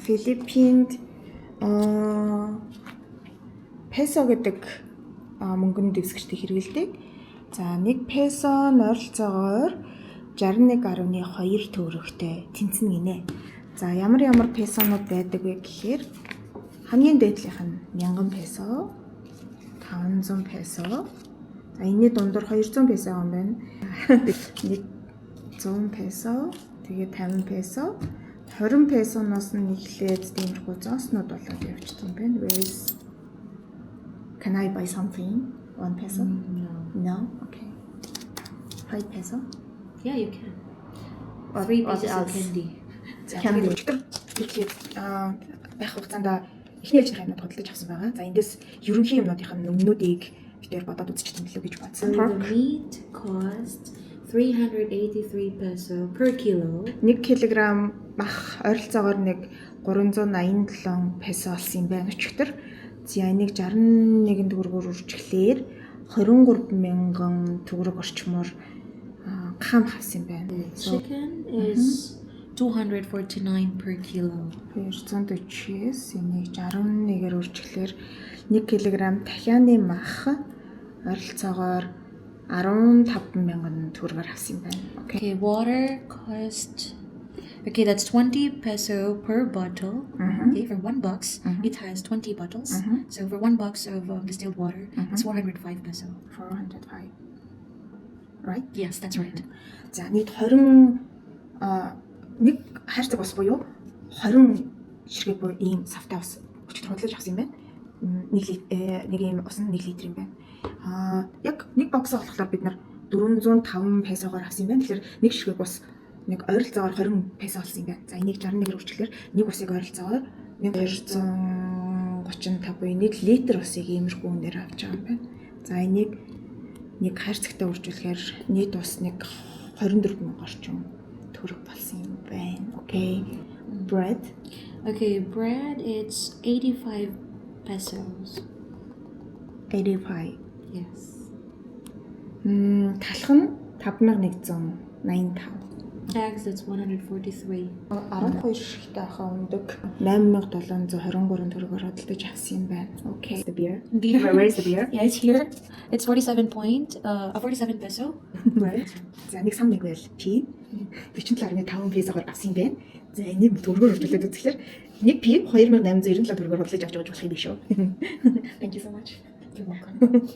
Филиппинд песо гэдэг мөнгөнд дэвсгэртийг хэрэглэдэг. За 1 песо нь ойролцоогоор 61.2 төгрөгтэй тэнцэн гинэ. За ямар песонууд байдаг вэ гэхээр хамгийн дээдлийнх нь 1000 песо, 500 песо. За энэний дундуур 200 песо юм байна. 100 песо, тэгээд 50 песо, 20 песоноос нь эхлээд тиймэрхүү зооснууд болоод явчихсан юм байна. Can I buy something? 1 peso? No? Okay. 5 peso? Yeah, you can. 3 pieces of candy. Candy. Тэгэхээр байх хугацаанд эхний ээлжийн хаймнууд худалдаж авсан байгаа. За эндээс ерөнхий юмнуудын өмнүүдийг битээр бодоод үзчихсэн билүү гэж бодсон. The meat cost 383 peso per kilo. 1 кг мах ойролцоогоор 387 песо болсон юм байна өчигдөр. За энийг 61 төгрөгөөр үржиглээр 23,000 төгрөг орчмоор хам авсан юм байна. Chicken is 249 per kilo. 240-с энийг 61-ээр үржиглээр 1 кг дахианы мах ойролцоогоор 15,000 төгрөгөөр авсан юм байна. Okay, water cost. Okay, that's 20 peso per bottle. Okay, for 1 box, it has 20 bottles. So for 1 box of distilled water, it's 405 peso. 405. Right? Yes, that's right. За нийт 20 нэг хайрцаг бас буюу 20 ширхэг буюу ийм савтай бас өчигдөр худалдаж авсан юм байна. Нэг ийм ус нь 1 литр юм байна. Яг нэг боксоо болохоор бид нар 405 песогоор авсан юм байна. Тэгэхээр нэг ширхэг бас нэг ойролцоогоор 20 песо болсон юм байна. За энийг 61-ээр үржиглээр нэг усыг ойролцоогоор 1235 буюу 1 литр усыг иймэрхүү үнээр авч байгаа юм байна. За энийг нэг хайрцагтай үржүүлэхээр нийт ус нэг 24,000 орчим төгрөг болсон юм байна. Okay. Bread. Okay, bread it's 85 pesos. 85. Yes. Талх нь 5185. Tax that's 143. 12 ширхэгтэй ахаа өндөг 8723 төгрөгөөр худалдаж авсан юм байна. Okay. The beer. Where is the beer? Yeah, it's here. It's 47 peso. Right. За нэг сам нэг байл. Пи 47.5 песогоор авсан юм байна. За энийг төгрөгөөр худалдаж үзэхлээр нэг пи 2897 төгрөгөөр худалдаж авч байгаа болох юм биш үү? Thank you so much. You're welcome.